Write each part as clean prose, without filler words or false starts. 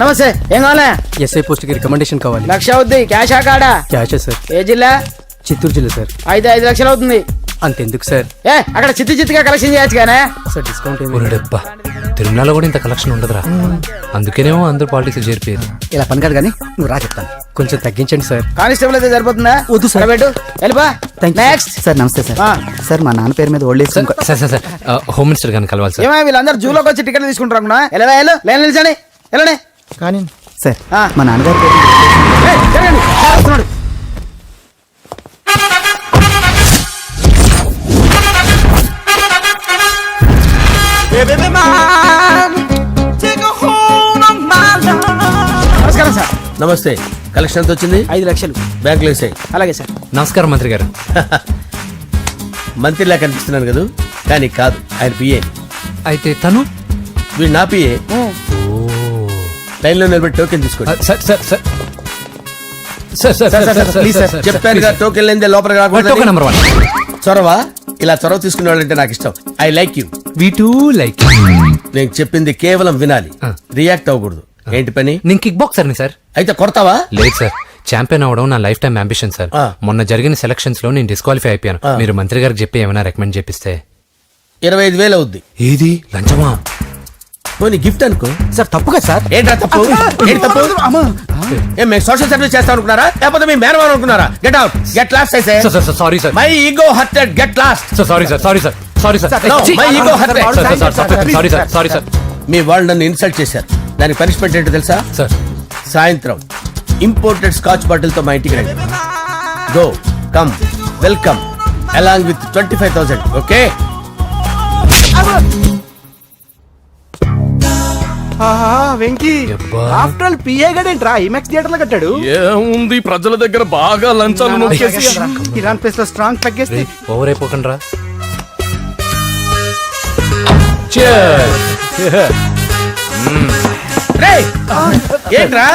నమస్తే. ఏం కావాలా? ఎస్ఐ పోస్ట్ కి రికమెండేషన్ కావాలి. 1,00,000 అవుద్ది. క్యాషా కాడా? Cash sir. ఏ జిల్లా? చిత్తూరు జిల్లా సార్. అయితే 5 లక్షలు అవుతుంది. అంతెందుకు సార్? అక్కడ చిత్తుగా కలెక్షన్ చేయొచ్చు కానీ సార్ డిస్కౌంట్ డబ్బా తిరుమలలో కూడా ఇంత కలెక్షన్ ఉండదురా. అందుకేనేమో అందరూ పాలిటిక్స్ చేరిపోయారు. ఇలా పని కాదు కానీ నువ్వు రా చెప్తాను. కొంచెం తగ్గించండి సార్. కానిస్టేబుల్ అయితే సరిపోతుందా? వద్దు సార్. పెట్టు వెళ్ళిపా. Next sir. నమస్తే సార్. సార్ మా నాన్న పేరు మీద old age sir sir sir home minister గారిని కలవాలి సార్. ఏమో వీళ్ళందరూ జూలోకి వచ్చి టికెట్ తీసుకుంటారు అనుకున్నా. లైన్ నిలిచండి. వెళ్ళండి కానీ సార్ మా నాన్నగారి పేరు జరగండి. వస్తున్నాడు. నమస్కారం సార్. నమస్తే. కలెక్షన్ ఎంత వచ్చింది? 5 లక్షలు. బ్యాంకులో వేసాయి. అలాగే సార్. నమస్కారం మంత్రి గారు. మంత్రిలా కనిపిస్తున్నాను కదా, కానీ కాదు, ఆయన పిఏ. అయితే తను వీడు నా పిఏ. లైన్లో నిలబెట్టి టోకెన్ తీసుకోండి. సార్ సార్ సార్ చెప్పానుగా, టోకెన్ లేదే లోపలికి రాకూడదు. Token number 1. చొరవ. ఇలా చొరవ తీసుకునే వాళ్ళంటే నాకు ఇష్టం. I like you. We two like. నేను చెప్పింది కేవలం వినాలి, రియాక్ట్ అవ్వకూడదు. ఏంటి పని? నేను కిక్ బాక్సర్ని సార్. అయితే కొడతావా? లేదు సార్, ఛాంపియన్ అవడం నా లైఫ్ టైం అంబిషన్ సార్. మొన్న జరిగిన సెలక్షన్స్ లో నేను డిస్క్వాలిఫై అయిపోయాను. మీరు మంత్రి గారికి చెప్పి ఏమైనా రికమెండ్ చేపిస్తే. 25,000 అవుద్ది. ఏది లంచమా? పోనీ గిఫ్ట్ అనుకో. సార్. తప్పుగా సార్. ఏంట్రా తప్పు? ఏంటి తప్పు? ఏం మేము సోషల్ సర్వీస్ చేస్తాం అనుకున్నారా, లేకపోతే మీ మేనమాన్ అనుకున్నారా? Get out, get lost. అయితే sorry sir. My ego hurted, get lost. Sorry sir. Sorry sir. Sorry sir. My ego hurted. Sorry sir. Sorry sir. మీ వాళ్ళు నన్ను ఇన్సల్ట్ చేశారు. దానికి పనిష్మెంట్ ఏంటో తెలుసా? సార్ సాయంత్రం ఇంపోర్టెడ్ స్కాచ్ బాటిల్ తో మా ఇంటికి రండి. Go come welcome along with 25,000. Okay? Venky after all PA గడేంట్రా ఇమెక్స్ థియేటర్ లో కట్టాడు. ఏముంది, ప్రజల దగ్గర బాగా లంచాలు నొక్కేసి ఇరాన్ ప్లేస్ లో స్ట్రాంగ్ తగ్గేస్తే ఓవర్ అయిపోకండి రా. ఏంట్రా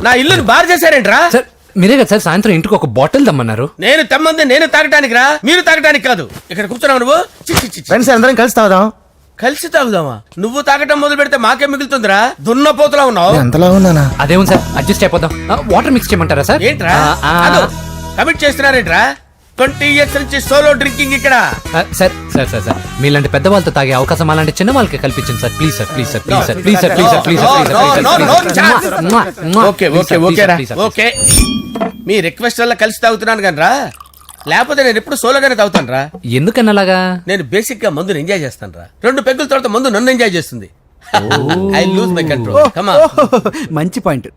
నా ఇల్లుని బార్ చేశారేంట్రా? సార్ మీరే కదా సార్ సాయంత్రం ఇంటికి ఒక బాటిల్ దమ్మన్నారు. నేను తెమ్మంది నేను తాగటానికి రా, మీరు తాగటానికి కాదు. ఇక్కడ కూర్చున్నావు నువ్వు. ఫ్రెండ్స్ అందరం కలిసి తాగుదాం. కలిసి తాగుదామా? నువ్వు తాగటం మొదలు పెడితే మాకే మిగులుతుందిరా. దున్నపోతులా ఉన్నావు. ఎంతలా ఉన్నానా? అదేముంది సార్, అడ్జస్ట్ అయిపోదాం. వాటర్ మిక్స్ చేయమంటారా సార్? ఏంట్రా కమిట్ చేస్తున్నారేంట్రా? 20 years నుంచి సోలో డ్రింకింగ్ ఇక్కడ. సార్ సార్ సార్ సార్ మీలాంటి పెద్ద వాళ్ళతో తాగే అవకాశం అలాంటి చిన్న వాళ్ళకి కల్పించండి sir. Please sir. Please sir. Please sir. Please sir. Please sir. Please sir. Okay okay okay రా. ఓకే, మీ రిక్వెస్ట్ వల్ల కలిసి తాగుతున్నాను కానీ రా, లేకపోతే నేను ఎప్పుడు సోలోగానే తాగుతాను రా. ఎందుకన్నా అలాగా? నేను బేసిక్ గా మందుని ఎంజాయ్ చేస్తాను రా. 2 పెగ్గుల తర్వాత మందు నన్ను ఎంజాయ్ చేస్తుంది. I lose my control. Come on. మంచి పాయింట్.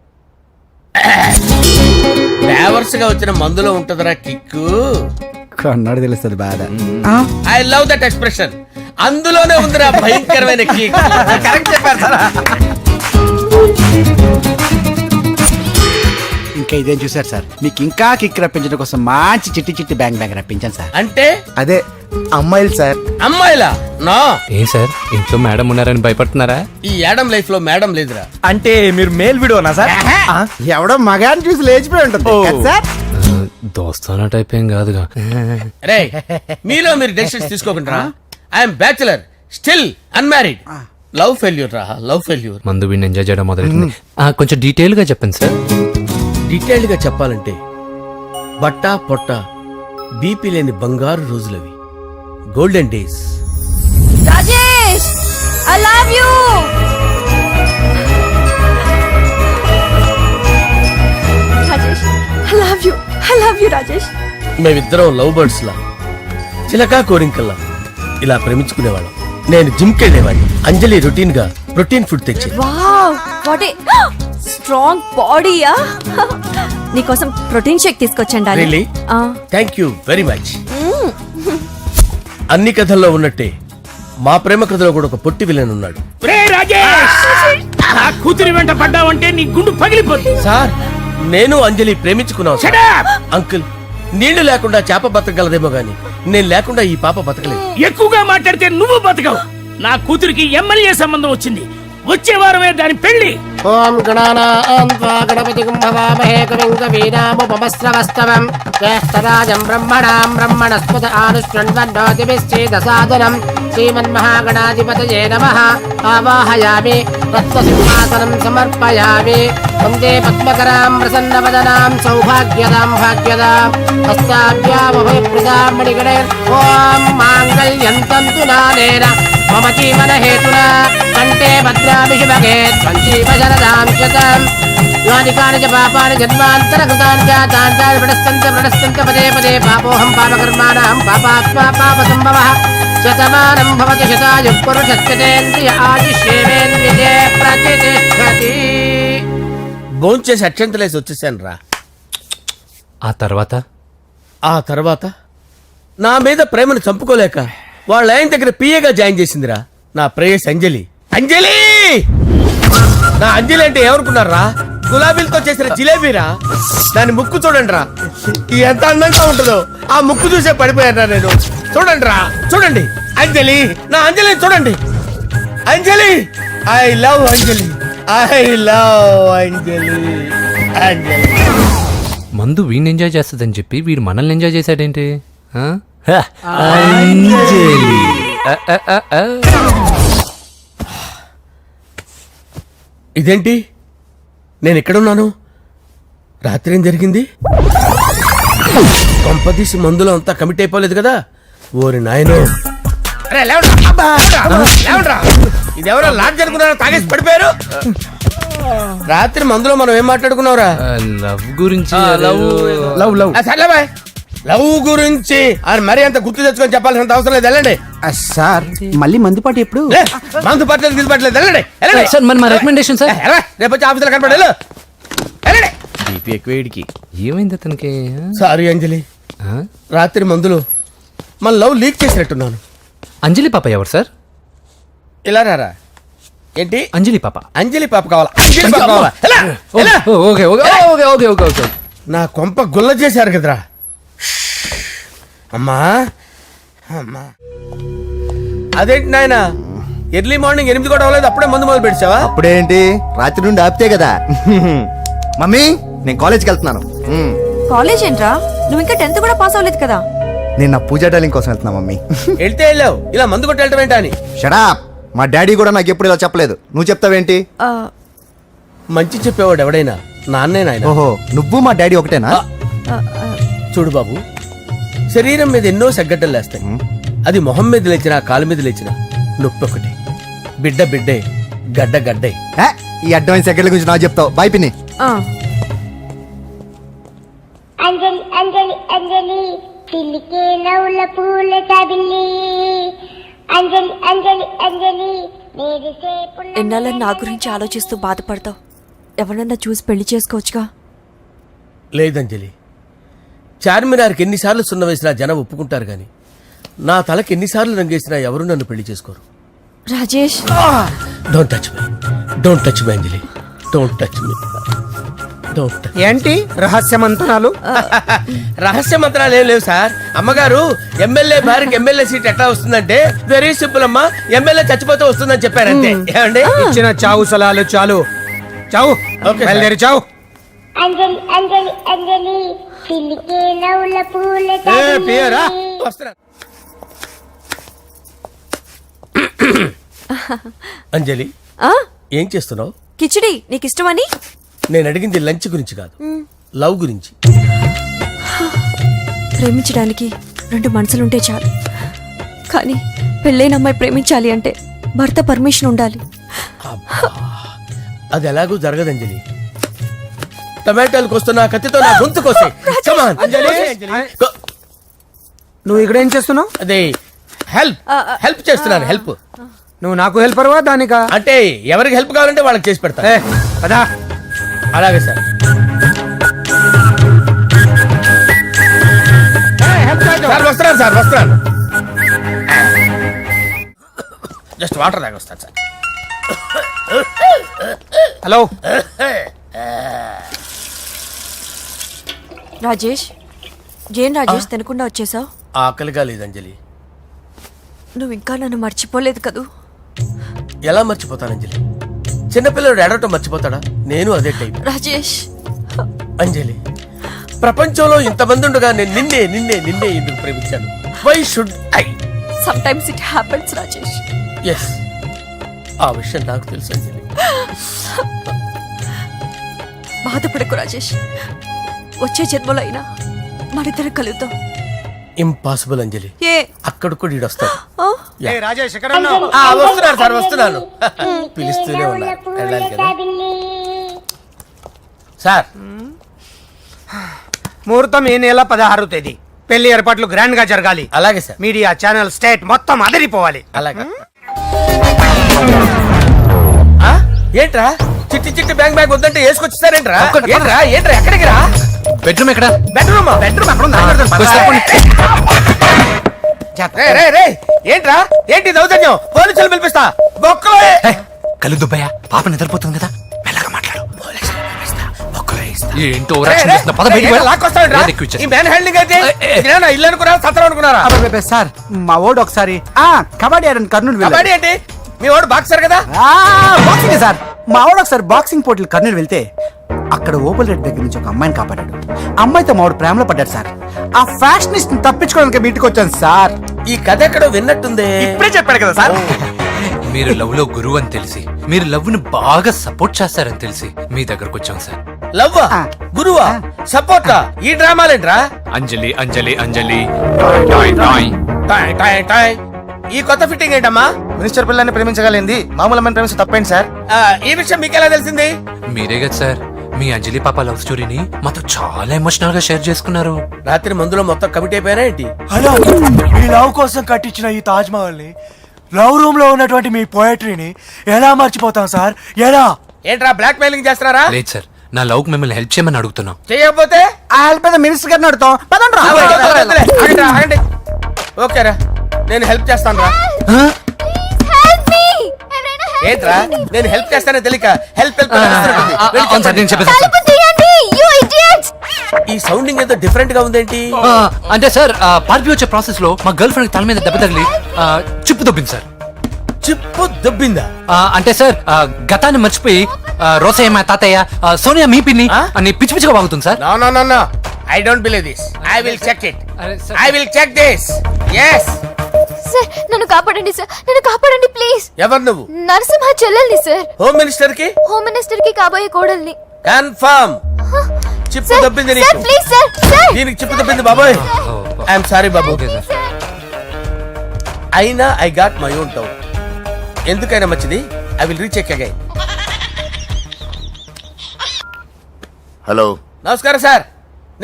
ఫ్లేవర్స్ గా వచ్చిన మందులో ఉంటదరా కిక్కు. కన్నాడు తెలుస్తుంది బాధ. I love that expression. అందులోనే ఉందిరా భయంకరమైన కిక్. కరెక్ట్ చెప్పారు సార్. ఇంకా ఇదేం చూసారు సార్, మీకు ఇంకా కిక్ రప్పించడం కోసం మంచి చిట్టి చిట్టి బ్యాంగ్ రప్పించాను సార్. అంటే అదే అమ్మాయిలు సార్. అమ్మాయిలా? నా ఏం సార్ ఇంట్లో మేడం ఉన్నారని భయపడుతున్నారా? ఈ యాడమ్ లైఫ్ లో మేడం లేదురా. అంటే మీరు మేల్ వీడియోనా సార్? ఎవడో మగాన్ని చూసి లేచిపోయి ఉంటుంది సార్. దోస్తానా టైప్ ఏం కాదుగా. రే మీలో మీరు డెసిషన్స్ తీసుకోకుండా. I'm bachelor, still unmarried. Love failure రా, లవ్ ఫెయిల్యూర్. మందు వీడిని ఎంజాయ్ చేయడం మొదలైంది. కొంచెం డీటెయిల్ గా చెప్పండి సార్. డీటెయిల్డ్ గా చెప్పాలంటే బట్టా పొట్ట బీపీ లేని బంగారు రోజులవి, golden days. Rajesh, I love you. Rajesh, I love you. I love you, Rajesh. మేమిద్దరం లవ్ బర్డ్స్ లా, చిలకా కోరింకల్లా ఇలా ప్రేమించుకునేవాళ్ళం. నేను జిమ్ కెళ్ళేవాడిని. అంజలి రొటీన్ గా ప్రోటీన్ ఫుడ్ తెచ్చేది. వావ్, వాట్ ఏ స్ట్రాంగ్ బాడీయా. నీకోసం ప్రోటీన్ షేక్ తీసుకొచ్చండి. Really? Thank you very much. అన్ని కథల్లో ఉన్నట్టే మా ప్రేమ కథలో కూడా ఒక పొట్టి విలన్ ఉన్నాడు. కూతురి వెంట పడ్డావంటే నీ గుండు పగిలిపోతుంది. సార్ నేను అంజలి ప్రేమించుకున్నాను. అంకుల్, నీళ్లు లేకుండా చేప బతకగలదేమో గాని నేను లేకుండా ఈ పాప బతకలేదు. ఎక్కువగా మాట్లాడితే నువ్వు బతకవు. నా కూతురికి ఎమ్మెల్యే సంబంధం వచ్చింది. వచ్చే వారమే దాని పెళ్లి. ఓం గణపతి కుంభవామహే కవిం కవీనాముపమస్రవస్తవం జ్యేష్ఠరాజం బ్రహ్మణాం బ్రహ్మణస్పద ఆనుష్ణ్వన్నోతిభిశ్చేదసాదనం శ్రీమన్మహాగణాధిపతయే నమః ఆవాహయామి రత్నసింహాసనం సమర్పయామి వందే పద్మకరాం ప్రసన్నవదనాం సౌభాగ్యదాం భాగ్యదాం హస్తాభ్యామభయప్రదాం మణిగణే ఓం మాంగళ్యం తంతు నానేన మమ జీవన హేతునా కంఠే భద్రామి శుభగే సంజీవశరదాం శతం యాని కాని చ పాపాని జన్మాంతరకృతాని చ తాని ప్రణశ్యంత పదే పదే పాపోహం పాపకర్మాణం పాపాత్మా పాపసంభవః శతమానం భవతి శతాయుః పురుషస్యతేంద్రియ ఆయుష్యేవేంద్రియే ప్రతిష్టతి. భోంచేసి అక్షంతలేసి వచ్చేసాను రా. ఆ తర్వాత నా మీద ప్రేమను చంపుకోలేక వాళ్ళ ఆయన దగ్గర పిఏగా జాయిన్ చేసిందిరా నా ప్రేయస్ అంజలి. అంజలి నా అంజలి అంటే ఏమనుకున్నారా? గులాబీలతో చేసిన జిలేబీరా. దాని ముక్కు చూడండి రా, ఎంత అందంగా ఉంటుందో. ఆ ముక్కు చూసే పడిపోయారా నేను. చూడండి రా, చూడండి అంజలి, నా అంజలిని చూడండి. Anjali, I love Anjali, I love Anjali. Anjali మందు వీడిని ఎంజాయ్ చేస్తుందని చెప్పి వీడు మనల్ని ఎంజాయ్ చేశాడేంటి? ఆ? ఇదేంటి, నేను ఎక్కడున్నాను? రాత్రి ఏం జరిగింది? కొంపదీసి మందులో అంతా కమిట్ అయిపోలేదు కదా? ఓరి నాయనో. ఇదెవరో లాడ్జ్ అనుకున్నారా? తాగేసి పడిపోయారు. రాత్రి మందులో మనం ఏం మాట్లాడుకున్నావురా? లవ్ గురించి లవ్ లవ్ సర్లే బాయ్, లవ్ గురించి అని మరీ అంత గుర్తు తెచ్చుకొని చెప్పాల్సినంత అవసరం లేదు. వెళ్ళండి. సార్ మళ్ళీ మందుపాటి ఎప్పుడు? లే, మందు పట్టలేదు గిల్లు పట్టలేదు. వెళ్ళండి, వెళ్ళండి. సార్ మన రికమెండేషన్ సార్. రేపు వచ్చి ఆఫీసులో కనపడి వెళ్ళు. వెళ్ళండి. బీపీ ఎక్కువ వీడికి. ఏమైంది అతనికి? సారీ అంజలి, ఆ? రాత్రి మందులో మన లవ్ లీక్ చేసినట్టున్నాను. అంజలి పాప ఎవరు సార్? ఇలా రారా. ఏంటి? అంజలి పాప. అంజలి పాప కావాలా? అంజలి పాప కావాలా? ఎలా? ఎలా? Okay okay okay okay okay okay. నా కొంప గుల్ల చేశారు కదరా. అమ్మా అమ్మా, అదేంటి నాయన, ఎర్లీ మార్నింగ్ 8 కూడా అవ్వలేదు, అప్పుడే మందు మొదలు పెడిచావా? అప్పుడేంటి, రాత్రి నుండి ఆపితే కదా. మమ్మీ నేను కాలేజ్కి వెళ్తున్నాను. కాలేజ్ ఏంట్రా, నువ్వు ఇంకా 10th కూడా పాస్ అవ్వలేదు కదా. నేను నా పూజా డాలింగ్ కోసం వెళ్తున్నా మమ్మీ. వెళ్తే వెళ్ళావు, ఇలా మందు కొట్టి వెళ్ళటం ఏంటా అని. షడా, మా డాడీ కూడా నాకు ఎప్పుడు ఇలా చెప్పలేదు. నువ్వు చెప్తావేంటి? ఆ, మంచి చెప్పేవాడు ఎవడైనా నాన్నే నాయన. ఓహో, నువ్వు మా డాడీ ఒకటేనా? ఆ, ఆ, చూడు బాబు, శరీరం మీద ఎన్నో సగ్గడ్డలు లేస్తాయి. అది మొహం మీద లేచినా కాలు మీద లేచినా నొప్పి ఒకటి. బిడ్డ బిడ్డే, గడ్డ గడ్డే. ఏ, ఈ అడ్వాన్స్ సెకండ్ల గురించి నాకు చెప్తావు. బాయ్ పిన్ని. ఆ. అంజలి అంజలి అంజలి పిల్లికే నవ్వుల పూల చబిల్లి అంజలి అంజలి అంజలి నేరిసే ఎన్నాళ్ళని నా గురించి ఆలోచిస్తూ బాధపడతావు. ఎవరన్నా చూసి పెళ్లి చేసుకోవచ్చుగా. లేదంజలి, చార్మినార్కి ఎన్నిసార్లు సున్న వేసినా జనం ఒప్పుకుంటారు గాని నా తలకి ఎన్నిసార్లు రంగేసినా ఎవరు నన్ను పెళ్లి చేసుకోరు. Rajesh, don't touch me, don't touch me Anjali, don't touch me, don't touch. ఏంటి రహస్య మంతనాలు? రహస్య మంత్రాలు ఏం లేవు సార్. అమ్మగారు ఎమ్మెల్యే భార్యకి ఎమ్మెల్యే సీట్ ఎట్లా వస్తుందంటే వెరీ సింపుల్ అమ్మా, ఎమ్మెల్యే చచ్చిపోతే వస్తుందని చెప్పారంతే. ఏమండి? ఇచ్చిన చావు సలాలు చాలు. చావు, ఓకే సార్. బయలుదేరి చావు. అంజలి అంజలి అంజలి పిల్లికే నవ్వుల పూల పియరా? చబిల్లి వస్తున్నా. అంజలి, ఆ, ఏం చేస్తున్నావు? కిచిడి నీకు ఇష్టమని. నేను అడిగింది లంచ్ గురించి కాదు, లవ్ గురించి. ప్రేమించడానికి 2 మనసులుంటే చాలు, కానీ పెళ్ళైన అమ్మాయి ప్రేమించాలి అంటే భర్త పర్మిషన్ ఉండాలి. అది ఎలాగూ జరగదు అంజలి. టమాటాలకు వస్తున్న కత్తితో నా గొంతు కోసే. Come on, Anjali. Go. నువ్వు ఇక్కడ ఏం చేస్తున్నావు? అదే హెల్ప్ చేస్తున్నాను. హెల్ప్ నువ్వు నాకు హెల్పర్వా దానికా? అంటే ఎవరికి హెల్ప్ కావాలంటే వాళ్ళకి చేసి పెడతా. ఏ, పదా. అలాగే సార్. సార్ వస్తున్నాను, సార్ వస్తున్నాను. జస్ట్ వాటర్ తాగి వస్తాను సార్. హలో. రాజేష్, ఏం రాజేష్ తినకుండా వచ్చేసావు? ఆకలిగా లేదు అంజలి. నువ్వు ఇంకా నన్ను మర్చిపోలేదు కదూ. ఎలా మర్చిపోతాను అంజలి? చిన్నపిల్లడు ఏడవటం మర్చిపోతాడా? నేను అదే టైప్. రాజేష్, అంజలి, ప్రపంచంలో ఇంతమంది ఉండగా నేను నిన్నే నిన్నే నిన్నే ఎందుకు ప్రేమించాను? Why should I? Sometimes it happens Rajesh. Yes, ఆ విషయం నాకు తెలుసు అంజలి. బాధపడకు రాజేష్, వచ్చే జన్మలో అయినా మనిద్దరం కలుద్దాం. ఇంపాసిబుల్ అంజలి, ఏ అక్కడ కూడా ఈడు వస్తాడు. ఆ? రాజేష్ వస్తున్నాను సార్, వస్తున్నాను. పిలుస్తూనే ఉన్నా, వెళ్ళాలి కదా సార్. ముహూర్తం ఈ నెల 16వ తేదీ. పెళ్లి ఏర్పాట్లు గ్రాండ్ గా జరగాలి. అలాగే సార్, మీడియా ఛానల్ స్టేట్ మొత్తం అదిరిపోవాలి. అలాగే. ఆ? ఏంట్రా చిట్టి చిట్టి బ్యాంక్ బ్యాగ్ వద్దంటే వేసుకొచ్చేసారేంట్రా? ఏంట్రా ఏంట్రా ఎక్కడికి రా? బెడ్రూమ్ ఎక్కడ? బెడ్రూమ్ అక్కడ ఉందా? ఏంట్రా ఏంటి దౌర్జన్యం? పోలీసులు పిలిపిస్తా. బొక్కలో కళ్ళు దుబ్బయ్యా, పాప నిద్రపోతుంది కదా, మెల్లగా మాట్లాడు. ఏంటో ఇల్లు అనుకున్నారా, సత్రం అనుకున్నారా? అబ్బబ్బబ్బే, సార్ మా ఓడు ఒకసారి కబడ్డీ ఆడని కర్నూలు వెళ్ళాడు. కబడ్డీ ఏంటి? మీ వాడు బాక్సర్ కదా? Boxing sir. మా ఓడు ఒకసారి బాక్సింగ్ పోటీలు కర్నూలు వెళ్తే అక్కడ ఓపెల్ రెడ్డి దగ్గర నుంచి ఒక అమ్మాయిని కాపాడాడు. అమ్మాయితో మావాడు ప్రేమలో పడ్డాడు సార్. ఆ ఫ్యాషనిస్ట్ తప్పించుకోవడానికి మీటికి వచ్చాను సార్. ఈ కథ ఎక్కడో విన్నట్టుంది. ఇప్పుడే చెప్పాడు కదా సార్. మీరు లవ్ లో గురువు అని తెలిసి, మీరు లవ్ ని బాగా సపోర్ట్ చేస్తారని తెలిసి మీ దగ్గరకు వచ్చాం సార్. లవ్వా, గురువా, సపోర్టా? ఈ డ్రామాలేంట్రా? Anjali Anjali Anjali toy toy. Toy toy toy. ఈ కొత్త ఫిట్టింగ్ ఏంటమ్మా? మినిస్టర్ పిల్లని ప్రేమించగలిగింది మామూలు అమ్మని ప్రేమించి తప్పేంటి సార్? ఈ విషయం మీకెలా తెలిసింది? మీరే కదా సార్ మీ అంజలి పాప లవ్ స్టోరీని మాతో చాలా ఎమోషనల్ గా షేర్ చేసుకున్నారు. రాత్రి మందులో మొత్తం కమిటీ అయిపోయారా ఏంటి? హలో, మీ లవ్ కోసం కట్టించిన ఈ తాజ్ మహల్ ని, లవ్ రూమ్ లో ఉన్నటువంటి మీ పోయట్రీని ఎలా మర్చిపోతాం సార్? ఎలా? ఏంట్రా బ్లాక్ మెయిలింగ్ చేస్తున్నారా? లేదు సార్, నా లవ్ కి మిమ్మల్ని హెల్ప్ చేయమని అడుగుతున్నాం. చేయకపోతే ఆ హెల్ప్ అయితే మినిస్టర్ గారిని అడుగుతాం. పదండి రా. ఆగండి, ఆగండి. ఓకేరా, నేను హెల్ప్ చేస్తాను రా. ఏంట్రా నేను హెల్ప్ చేస్తానే తెలియక హెల్ప్ హెల్ప్ అవును సార్, నేను చెప్పేసి ఈ సౌండింగ్ ఏదో డిఫరెంట్ గా ఉందేంటి? అంటే సార్ పార్టీ వచ్చే ప్రాసెస్ లో మా గర్ల్ ఫ్రెండ్ తల మీద దెబ్బ తగిలి చిప్పు దొబ్బింది సార్. చిప్పు దొబ్బిందా? అంటే సార్ గతాన్ని మర్చిపోయి రోసయ్య మా తాతయ్య, సోనియా మీ పిన్ని అని పిచ్చి పిచ్చిగా వాగుతుంది sir. No no no no, I don't believe this. I will check it. I will check this. yes. Sir నన్ను కాపాడండి సార్, నన్ను కాపాడండి ప్లీజ్. ఎవరు నువ్వు? నరసింహ చెల్లెల్ని సార్. హోమ్ మినిస్టర్ కి? హోమ్ మినిస్టర్ కి కాబోయే కోడల్ని. కన్ఫర్మ్. చిప్పు దొబ్బింది నీకు. ప్లీజ్ సార్, సార్ దీనికి చిప్పు దొబ్బింది బాబోయ్. ఐఎమ్ సారీ బాబు. అయినా I got my own doubt. ఎందుకైనా మంచిది, I will recheck again. Hello, నమస్కారం సార్,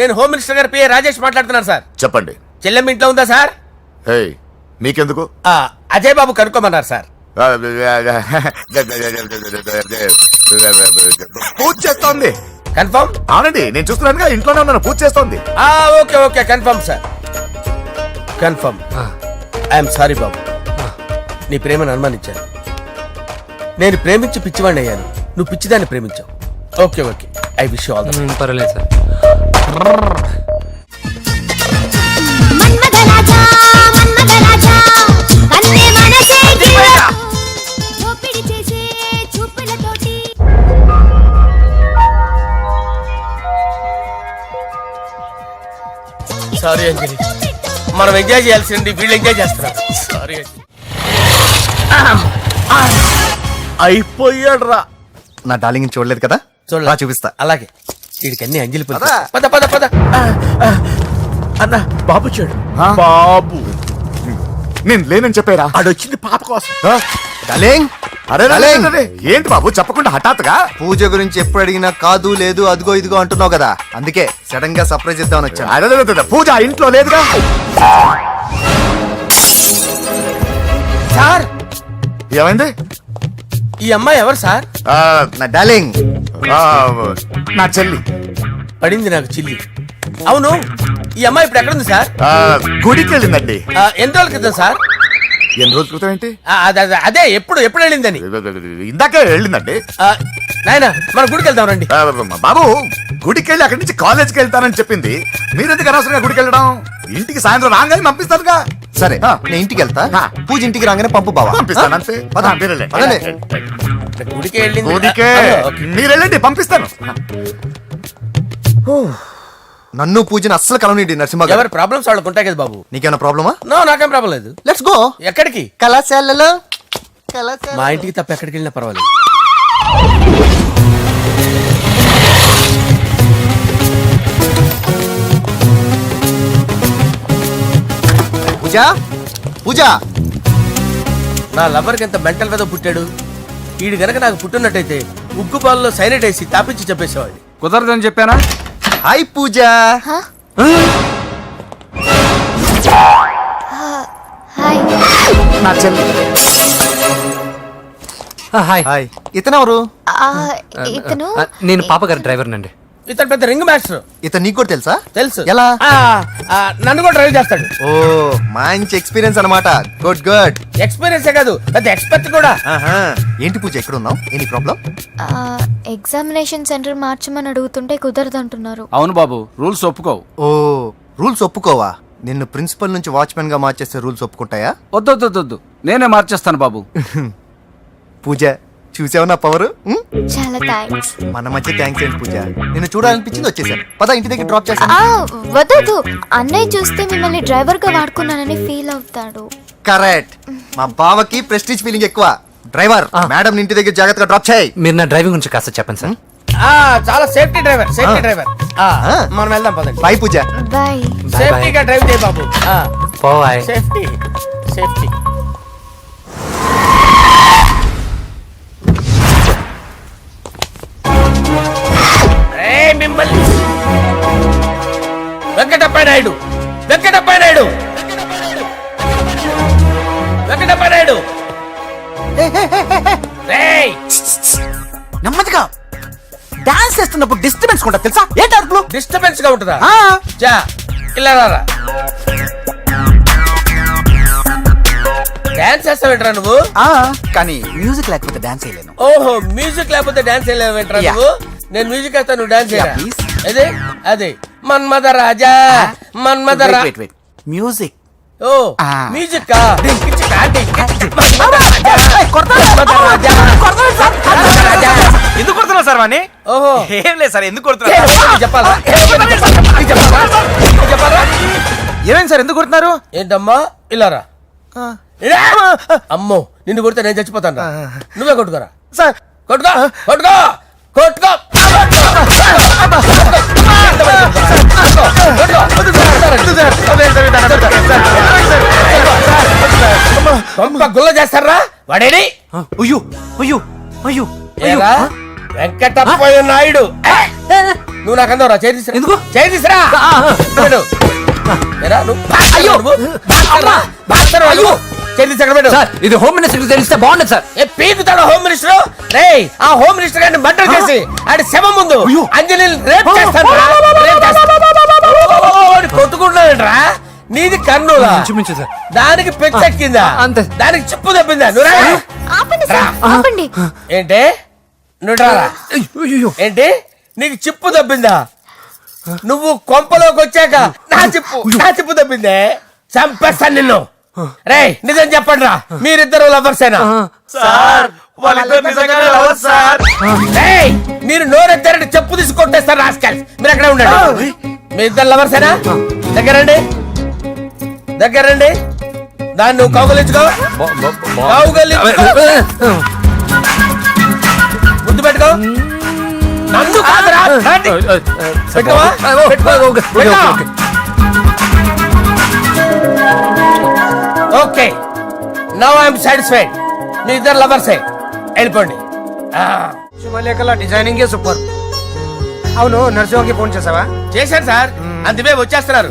నేను హోమ్ మినిస్టర్ గారి పిఏ రాజేష్ మాట్లాడుతున్నాను సార్. చెప్పండి. చెల్లెమ్మ ఇంట్లో ఉందా సార్? హే, మీకెందుకు? అజయ్ బాబు కనుక్కోమన్నారు సార్. పూజ చేస్తోంది. కన్ఫర్మ్? అవునండి, నేను చూస్తున్నానుగా, ఇంట్లోనే ఉన్నాను, పూజ చేస్తోంది. Okay okay, confirm sir, confirm. I'm sorry బాబు, నీ ప్రేమను అనుమానించాను. నేను ప్రేమించి పిచ్చివాడిని అయ్యాను, నువ్వు పిచ్చిదాన్ని ప్రేమించావు. Okay okay, I wish you all the best. పర్వాలేదు సార్. సారీ అంజలి, మనం ఎంజాయ్ చేయాల్సింది వీళ్ళు ఎంజాయ్ చేస్తున్నారు. సారీ అంజలి. అయిపోయాడు రా. నా డార్లింగ్ చూడలేదు కదా, చూడలా, చూపిస్తా. అలాగే వీడికి అన్ని అంజలి పద పద పద. అన్న బాబు చూడు. బాబు నేను లేనని చెప్పారా? ఆడొచ్చింది పాప కోసం. డార్లింగ్, అరే డార్లింగ్. ఏంటి బాబు చెప్పకుండా హఠాత్తుగా? పూజ గురించి ఎప్పుడు అడిగినా కాదు లేదు అదిగో ఇదిగో అంటున్నావు కదా, అందుకే సడన్ గా సర్ప్రైజ్ ఇద్దామని వచ్చాను. అరే, పూజ ఇంట్లో లేదుగా. సార్ ఏమైంది? ఈ అమ్మాయి ఎవరు సార్? నా డార్లింగ్, నా చెల్లి. పడింది నాకు చిల్లి. అవును, ఈ అమ్మాయి ఇప్పుడు ఎక్కడుంది సార్? గుడికి వెళ్ళిందండి. ఎన్ని రోజుల క్రితం సార్? ఎన్ని రోజుల క్రితం ఏంటి? అదే ఎప్పుడు ఎప్పుడు వెళ్ళిందని. ఇందాకే వెళ్ళిందండి. నాయనా మన గుడికి వెళ్దాం రండి. బాబు, గుడికి వెళ్ళి అక్కడి నుంచి కాలేజ్కి వెళ్తానని చెప్పింది. మీరెందుకు అనవసరంగా గుడికి వెళ్ళడం? ఇంటికి సాయంత్రం రాగానే పంపిస్తానుగా. సరే నేను ఇంటికి వెళ్తా, పూజ ఇంటికి రాగానే పంపు బావా. పంపిస్తాను అంతే. పదండి. గుడికి వెళ్ళింది. గుడికే మీరు వెళ్ళండి, పంపిస్తాను. నన్ను పూజని అస్సలు కలవనిండి నరసింహ గారు. ఎవరి ప్రాబ్లమ్స్ వాళ్ళకు ఉంటాయి కదా బాబు. నీకేమైనా ప్రాబ్లమా? నో, నాకేం ప్రాబ్లం లేదు. Let's go. ఎక్కడికి? కళాశాలలో మా ఇంటికి తప్ప ఎక్కడికి వెళ్ళినా పర్వాలేదు. పూజ పూజ. నా లవర్కి ఎంత మెంటల్ మీద పుట్టాడు. వీడు గనక నాకు పుట్టినట్టయితే ఉగ్గు పాలలో సైనట్ వేసి తాపించి చెప్పేసేవాడిని. కుదరదని చెప్పానా? హాయ్ పూజ. హాయ్. నా చెల్లి. Hi hi. ఇతనెవరు? ఇతను నేను పాప గారి డ్రైవర్ నండి. ఇతను పెద్ద రింగ్ మాస్టర్. ఇతను నీకు కూడా తెలుసా? తెలుసు. ఎలా? నన్ను కూడా డ్రైవ్ చేస్తాడు. ఓ మంచి ఎక్స్పీరియన్స్ అన్నమాట. Good good. ఎక్స్పీరియన్సే కాదు, పెద్ద ఎక్స్పర్ట్ కూడా. ఏంటి పూజ ఎక్కడ ఉన్నావు? Any problem? ఎగ్జామినేషన్ సెంటర్ మార్చమని అడుగుతుంటే కుదరదంటున్నారు. అవును బాబు, రూల్స్ ఒప్పుకోవు. ఓ రూల్స్ ఒప్పుకోవా? నిన్ను ప్రిన్సిపల్ నుంచి వాచ్మెన్ గా మార్చేస్తే రూల్స్ ఒప్పుకుంటాయా? వద్దు, నేనే మార్చేస్తాను బాబు. పూజ చూసావు నా పవర్? చాలా థ్యాంక్స్. మన మధ్య థ్యాంక్స్ ఏంటి పూజ, నిన్ను చూడాలనిపించింది వచ్చేసాను. పద ఇంటి దగ్గర డ్రాప్ చేస్తాను. వద్దు, అన్నయ్య చూస్తే మిమ్మల్ని డ్రైవర్ గా వాడుకున్నానని ఫీల్ అవుతాడు. కరెక్ట్. మా బావకి ప్రెస్టీజ్ ఫీలింగ్ ఎక్కువ. డ్రైవర్ మేడం ఇంటి దగ్గర జాగ్రత్తగా డ్రాప్ చేయి. మీరు నా డ్రైవింగ్ గురించి కాస్త చెప్పండి సార్. చాలా సేఫ్టీ డ్రైవర్. మనం వెళ్దాం పదండి. బాయ్ పూజ. బాయ్. సేఫ్టీగా డ్రైవ్ చేయి బాబు. బాయ్. Safety safety. మిమ్మల్ని వెంకటప్ప నాయుడు రేయ్, నెమ్మదిగా. డాన్స్ చేస్తున్నప్పుడు డిస్టర్బెన్స్ కూడా తెలుసా? ఏంటి అరుపులు? డిస్టర్బెన్స్ గా ఉంటుందా? ఆ, చా ఇలా రారా. డాన్స్ చేస్తావేంట్రా నువ్వు? ఆ, కానీ మ్యూజిక్ లేకపోతే డాన్స్ చేయలేను. ఓహో, మ్యూజిక్ లేకపోతే డాన్స్ చేయలేవేంట్రా Yeah. నువ్వు? నేను మ్యూజిక్ వేస్తా, నువ్వు డాన్స్ చేయరా? Yeah, please. అదే మన్మద రాజా మన్మద రా. Wait music. ఓ మ్యూజిక్ ఎందుకు కొడుతున్నావు సార్ వాణ్ణి? ఓహో ఏం లేదు సార్, ఎందుకు కొడుతున్నారు? చెప్పాలా? ఏమైంది సార్, ఎందుకు కొడుతున్నారు? ఏంటమ్మా ఇలా రా. అమ్మో, నిన్ను కొడితే నేను చచ్చిపోతాను రా. నువ్వే కొట్టుకోరా సార్. కొట్టుకో కొట్టుకో కొట్టుకో. గుల్ల చేస్తారా వాడేడి? అయ్యో అయ్యో అయ్యో ఏరా వెంకటప్పయ్య నాయుడు, నువ్వు నాకు అందవరా? చేయి తీసురా. ఎందుకు? చేయి తీసురా. ఏరా నువ్వు బాక్సర్ నువ్వు? బాక్సర్ నువ్వు? చేయి తీసి ఎక్కడ పెట్టు. సార్ ఇది హోమ్ మినిస్టర్ తెలిస్తే బాగుండదు సార్. ఏ పీకుతాడు హోమ్ మినిస్టర్? రేయ్, ఆ హోమ్ మినిస్టర్ గారిని మర్డర్ చేసి ఆడి శవం ముందు అంజలి రేప్ చేస్తాను. కొట్టుకుంటున్నాడంట్రా. నీది కన్నులా? ఇంచుమించు సార్. దానికి పెచ్చెక్కిందా? అంతే. దానికి చిప్పు తప్పిందా? నువ్వు రా. ఆపండి సార్, ఆపండి. ఏంటి నువ్వు రారా? ఏంటి నీకు చిప్పు తప్పిందా? నువ్వు కొంపలోకి వచ్చాక నా చిప్పు తప్పిందే. చంపేస్తాను నిన్ను. రేయ్ నిజం చెప్పండి రా, మీరిద్దరు లవర్సేనా? సార్ వాళ్ళిద్దరు నిజంగానే లవర్స్ సార్. రేయ్, మీరు నోరెత్తారంటే చెప్పు తీసి కొట్టేస్తారు రాస్కల్స్. మీరు ఎక్కడ ఉండండి. మీ ఇద్దరు లవర్సేనా? దగ్గరండి దగ్గరండి. దాన్ని నువ్వు కౌగలించుకో. ముద్దు పెట్టుకో. నన్ను కాదురా. రండి. పెట్టుకోవా? పెట్టుకో. Okay, now I'm satisfied. మీ ఇద్దరు లవర్సే, వెళ్ళిపోండి. శుభలేఖల డిజైనింగ్ సూపర్. అవును, నర్సింహకి ఫోన్ చేసావా? చేశాను సార్, అందుకే వచ్చేస్తున్నారు.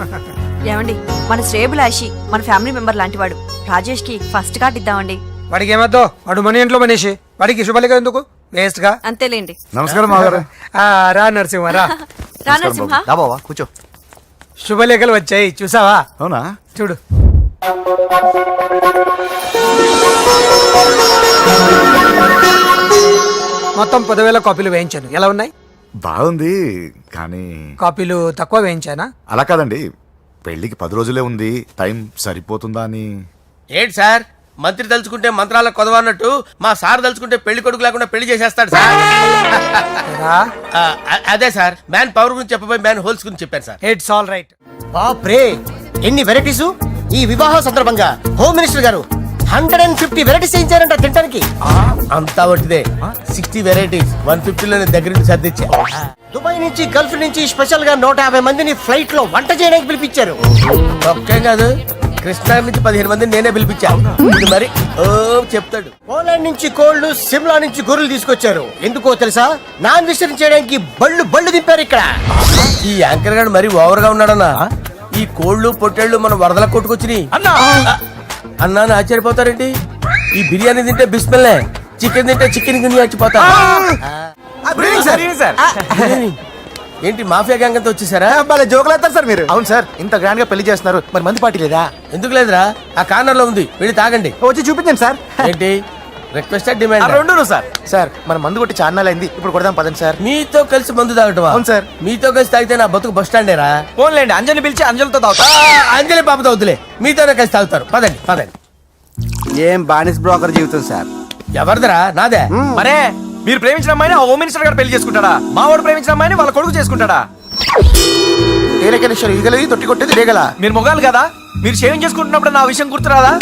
ఏమండి, మన శ్రేయబులాషి మన ఫ్యామిలీ మెంబర్ లాంటి వాడు. రాజేష్ కి ఫస్ట్ కార్డ్ ఇద్దామండి. వాడికి ఏమద్దో, వాడు మన ఇంట్లో మనిషి. వాడికి శుభలేఖ ఎందుకు? వేస్ట్ గా. అంతేలేండి. నమస్కారం మాగారు. రా నరసింహ రా. రా నరసింహ. బావా కూర్చో. శుభలేఖలు వచ్చాయి, చూసావా? అవునా? చూడు. మొత్తం 10,000 కాపీలు వేయించాను. ఎలా ఉన్నాయి? బాగుంది, కానీ కాపీలు తక్కువ వేయించానా? అలా కాదండి, పెళ్లికి 10 రోజులే ఉంది, టైం సరిపోతుందా అని. ఏంటి సార్ మంత్రి తలుచుకుంటే మంత్రాలకు కొదవన్నట్టు మా సార్ తలుచుకుంటే పెళ్లి కొడుకు లేకుండా పెళ్లి చేసేస్తాడు సార్. అదే సార్ మ్యాన్ పవర్ గురించి చెప్పబోయి మ్యాన్ హోల్స్ గురించి చెప్పాను సార్. It's all right. బాప్రే ఎన్ని వెరైటీస్! ఈ వివాహ సందర్భంగా హోమ్ మినిస్టర్ గారు 150 వెరైటీస్ చేయించారంట తినడానికి. అంతా ఒకటిదే 60 వెరైటీస్ 150లోనే దగ్గర నుంచి సర్దిచ్చా. దుబాయ్ నుంచి గల్ఫ్ నుంచి స్పెషల్ గా 150 మందిని ఫ్లైట్ లో వంట చేయడానికి పిలిపించారు. ఒక్కేం కాదు కృష్ణా నుంచి 15 మందిని నేనే పిలిపించా. ఇది మరి ఓ చెప్తాడు. పోలాండ్ నుంచి కోళ్లు, సిమ్లా నుంచి గొర్రెలు తీసుకొచ్చారు. ఎందుకో తెలుసా? నాన్ వెజిటేరియన్ చేయడానికి బళ్ళు దింపారు ఇక్కడ. ఈ యాంకర్ గారు మరి ఓవర్ గా ఉన్నాడన్నా. ఈ కోళ్లు పొట్టేళ్లు మన వరదలకు కొట్టుకొచ్చినాయి అన్నా ఆశ్చర్యపోతారేంటి? ఈ బిర్యానీ తింటే బిస్మిల్లే, చికెన్ తింటే చికెన్ గిన్నె చచ్చిపోతా. ఏంటి మాఫియా గ్యాంగ్ అంతా వచ్చేసారా? జోకులు వేస్తారు సార్ మీరు. అవును సార్, ఇంత గ్రాండ్ గా పెళ్లి చేస్తున్నారు, మరి మంది పార్టీ లేదా? ఎందుకు లేదురా, ఆ కార్నర్ లో ఉంది, వెళ్ళి తాగండి. వచ్చి చూపించండి సార్. ఏంటి రిక్వెస్ట్ డిమాండ్? రెండు సార్. సార్ మన మందు కొట్టి చాన్నాలు అయింది, ఇప్పుడు కొడదాం పదండి సార్. మీతో కలిసి మందు తాగటం? అవును సార్. మీతో కలిసి తాగితే నా బతుకు బస్ స్టాండేరా? ఫోన్లేండి, అంజలిని పిలిచి అంజలితో తాగుతా. అంజలి పాప తాగుతులే, మీతోనే కలిసి తాగుతారు. పదండి పదండి. ఏం బానిస్ బ్రోకర్ జీవితం సార్. ఎవరిదిరా? నాదే. మరే మీరు ప్రేమించిన అమ్మాయిని హోమ్ మినిస్టర్ గారు పెళ్లి చేసుకుంటాడా? మా వాడు ప్రేమించిన అమ్మాయిని వాళ్ళ కొడుకు చేసుకుంటాడా? ఈగలది తొట్టి కొట్టేది రేగల. మీరు మొగాలు కదా, మీరు షేవింగ్ చేసుకుంటున్నప్పుడు నా విషయం గుర్తురాదా?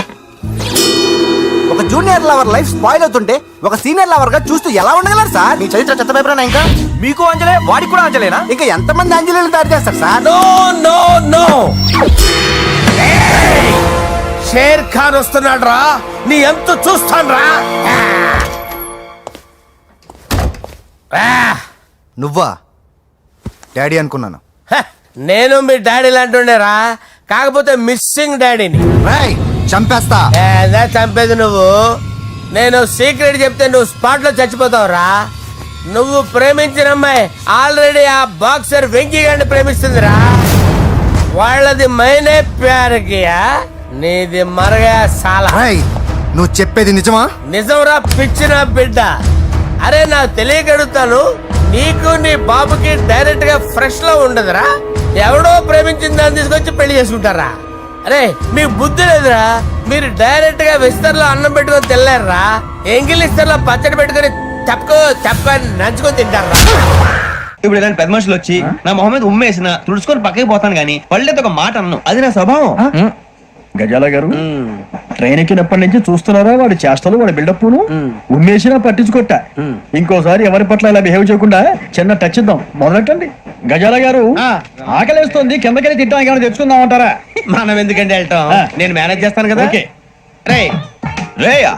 ఒక జూనియర్ లవర్ లైఫ్ స్పాయిల్ అవుతుంటే ఒక సీనియర్ లవర్ గా చూస్తూ ఎలా ఉండగలరు సార్? మీ చరిత్ర చెత్త పేపరేనా? ఇంకా మీకు అంజలే, వాడికి కూడా అంజలేనా? ఇంకా ఎంతమంది అంజలీలు తయారు చేస్తారు sir? No no no, Sher Khan వస్తున్నాడు రా, నీ ఎంత చూస్తాను రా. నువ్వా డాడీ అనుకున్నాను. నేను మీ డాడీ లాంటి కాకపోతే మిస్సింగ్ డాడీని. చంపేస్తా. చంపేది నువ్వు. నేను సీక్రెట్ చెప్తే నువ్వు స్పాట్ లో చచ్చిపోతావురా. నువ్వు ప్రేమించిన అమ్మాయి ఆల్రెడీ ఆ బాక్సర్ వెంకీ గారిని ప్రేమిస్తుందిరా. వాళ్ళది మైనే ప్యార్ కియా, నీది మరగా సాలా. నువ్వు చెప్పేది నిజమా? నిజంరా పిచ్చిన బిడ్డ. అరే నాకు తెలియగడుగుతాను, నీకు నీ బాబుకి డైరెక్ట్ గా ఫ్రెష్ లో ఉండదురా. ఎవడో ప్రేమించిన దాన్ని తీసుకొచ్చి పెళ్లి చేసుకుంటారా? అరే మీకు బుద్ధి లేదురా. మీరు డైరెక్ట్ గా విస్తర్లో అన్నం పెట్టుకొని తినలేరురా. ఎంగిల్ ఇస్తర్లో పచ్చడి పెట్టుకొని తప్పని నంచుకొని తింటారా. ఇప్పుడు ఇలాంటి పెద్ద మనుషులు వచ్చి నా మొహం మీద ఉమ్మేసిన తుడుచుకొని పక్కకి పోతాను గానీ పళ్ళేతో ఒక మాట అన్ను, అది నా స్వభావం. గజాల గారు ట్రైన్ ఎక్కినప్పటి నుంచి చూస్తున్నారా వాడి చేష్టలు, వాడి బిల్డప్ ఉమ్మేసినా పట్టించుకోట. ఇంకోసారి ఎవరి పట్ల ఇలా బిహేవ్ చేయకుండా చిన్న టచ్ ఇద్దాం, మొదలెట్టండి. గజాల గారు ఆకలేస్తుంది, కిందకెళ్ళి తింటానికి ఏమైనా తెచ్చుకుందాం అంటారా? మనం ఎందుకంటే వెళ్ళటం, నేను మేనేజ్ చేస్తాను కదా. ఓకే రే రేయా